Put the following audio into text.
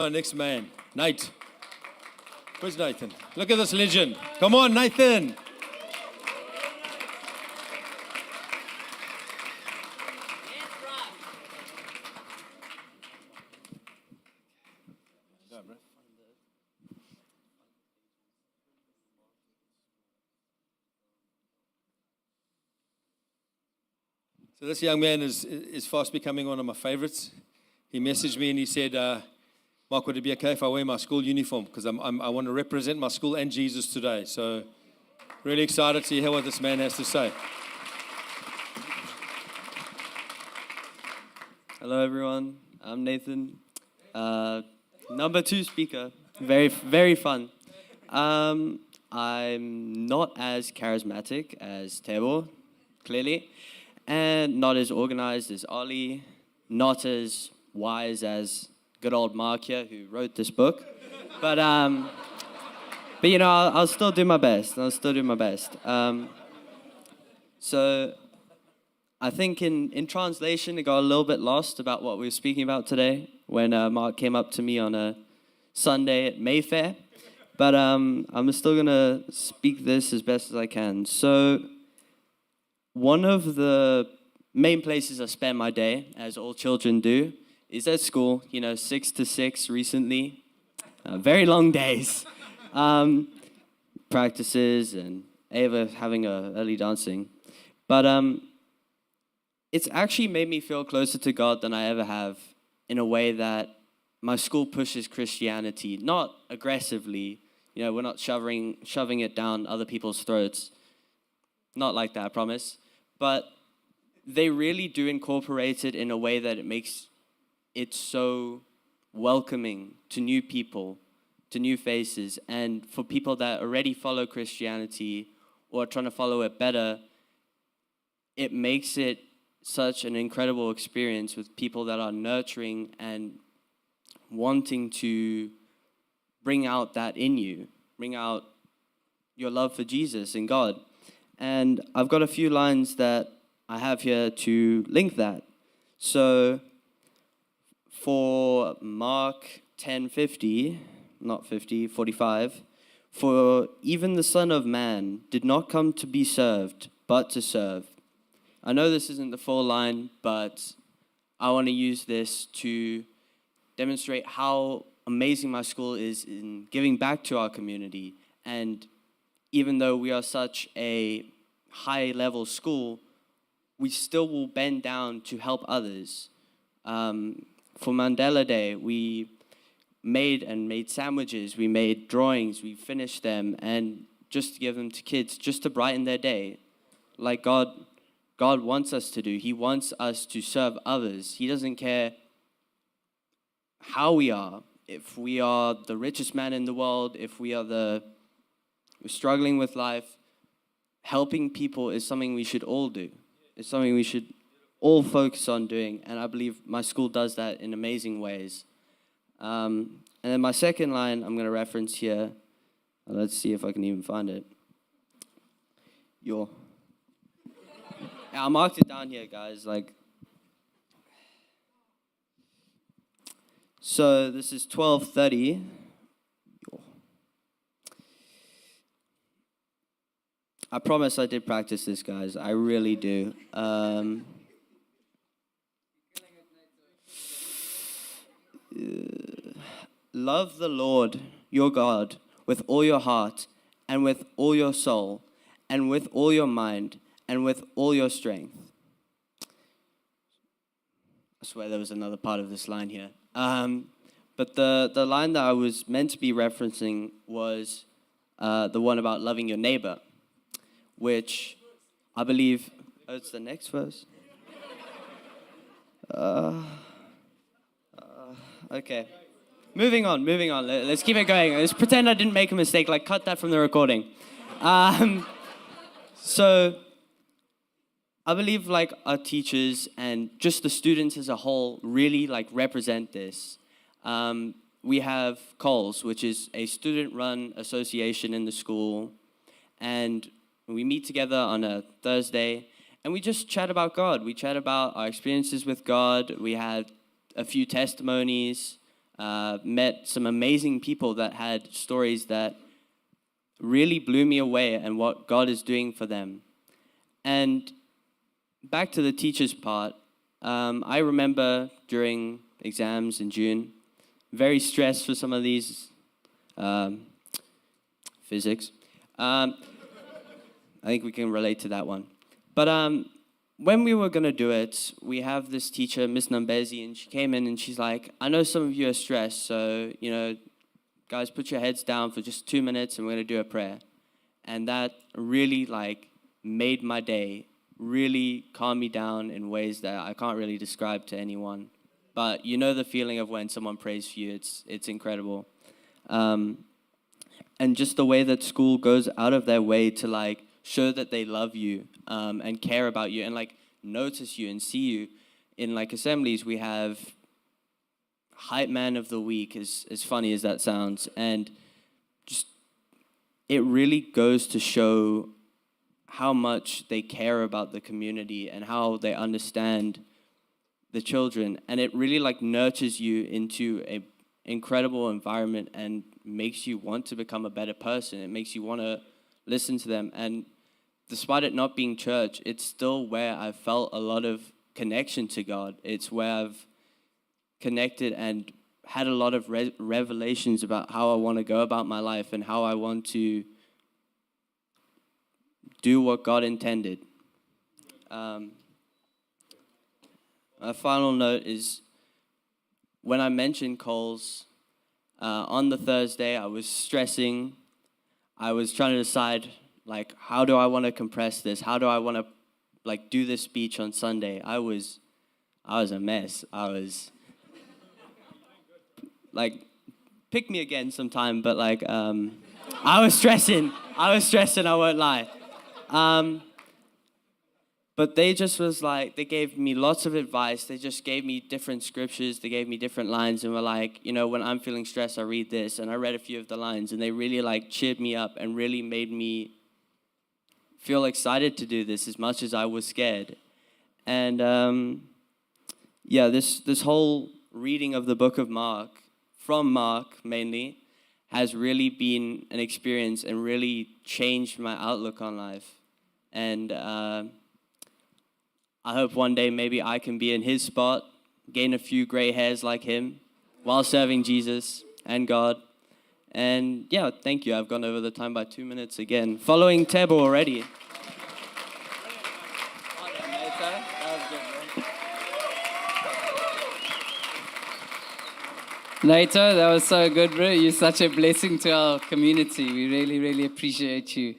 Our next man, Nate. Where's Nathan? Look at this legend. Come on, Nathan. So this young man is fast becoming one of my favorites. He messaged me and he said, Mark, would it be okay if I wear my school uniform? Because I want to represent my school and Jesus today. So really excited to hear what this man has to say. Hello, everyone. I'm Nathan. Number 2 speaker. Very, very fun. I'm not as charismatic as Tebo, clearly, and not as organized as Ollie, not as wise as good old Mark here, who wrote this book. But you know, I'll still do my best. So I think in translation, it got a little bit lost about what we were speaking about today when Mark came up to me on a Sunday at Mayfair. But I'm still going to speak this as best as I can. So one of the main places I spend my day, as all children do, is at school. 6 to 6 recently. Very long days. Practices and Ava having early dancing. But it's actually made me feel closer to God than I ever have, in a way that my school pushes Christianity, not aggressively. We're not shoving it down other people's throats. Not like that, I promise. But they really do incorporate it in a way that it makes it so welcoming to new people, to new faces. And for people that already follow Christianity or are trying to follow it better, it makes it such an incredible experience with people that are nurturing and wanting to bring out that in you, bring out your love for Jesus and God. And I've got a few lines that I have here to link that. So for Mark 10:50, not 50, 45, for even the Son of Man did not come to be served, but to serve. I know this isn't the full line, but I want to use this to demonstrate how amazing my school is in giving back to our community. And even though we are such a high-level school, we still will bend down to help others. For Mandela Day, we made sandwiches, we made drawings, we finished them, and just to give them to kids, just to brighten their day, like God wants us to do. He wants us to serve others. He doesn't care how we are. If we are the richest man in the world, if we're struggling with life, helping people is something we should all do. It's something we should all focus on doing, and I believe my school does that in amazing ways. And then my second line I'm going to reference here. Let's see if I can even find it. Yeah, I marked it down here, guys. So this is 12:30. I promise I did practice this, guys. I really do. Love the Lord your God with all your heart and with all your soul and with all your mind and with all your strength. I swear there was another part of this line here. But the line that I was meant to be referencing was the one about loving your neighbor, which I believe... Oh, it's the next verse? Okay. Moving on. Let's keep it going. Let's pretend I didn't make a mistake. Cut that from the recording. So I believe our teachers and just the students as a whole really represent this. We have Coles, which is a student-run association in the school, and we meet together on a Thursday, and we just chat about God. We chat about our experiences with God. We had a few testimonies. met some amazing people that had stories that really blew me away and what God is doing for them. And back to the teachers part, I remember during exams in June, very stressed for some of these physics. I think we can relate to that one. But when we were going to do it, we have this teacher, Miss Nambezi, and she came in and she's like, I know some of you are stressed, so, guys, put your heads down for just 2 minutes and we're going to do a prayer. And that really, made my day, really calmed me down in ways that I can't really describe to anyone. But you know the feeling of when someone prays for you, it's incredible. And just the way that school goes out of their way to, show that they love you and care about you and, notice you and see you. In, assemblies, we have Hype Man of the Week, as funny as that sounds. And just, it really goes to show how much they care about the community and how they understand the children. And it really, nurtures you into a incredible environment and makes you want to become a better person. It makes you want to listen to them. And despite it not being church, it's still where I've felt a lot of connection to God. It's where I've connected and had a lot of revelations about how I want to go about my life and how I want to do what God intended. My final note is when I mentioned Coles, on the Thursday, I was stressing. I was trying to decide, how do I want to compress this? How do I want to, do this speech on Sunday? I was a mess. I was, pick me again sometime, but, I was stressing, I won't lie. But they just was they gave me lots of advice. They just gave me different scriptures. They gave me different lines and were when I'm feeling stressed, I read this. And I read a few of the lines and they really cheered me up and really made me feel excited to do this as much as I was scared. And this whole reading of the book of Mark, from Mark mainly, has really been an experience and really changed my outlook on life. And I hope one day maybe I can be in his spot, gain a few gray hairs like him, while serving Jesus and God. And thank you. I've gone over the time by 2 minutes again. Following Tebo already. Naito, that was so good, bro. You're such a blessing to our community. We really, really appreciate you.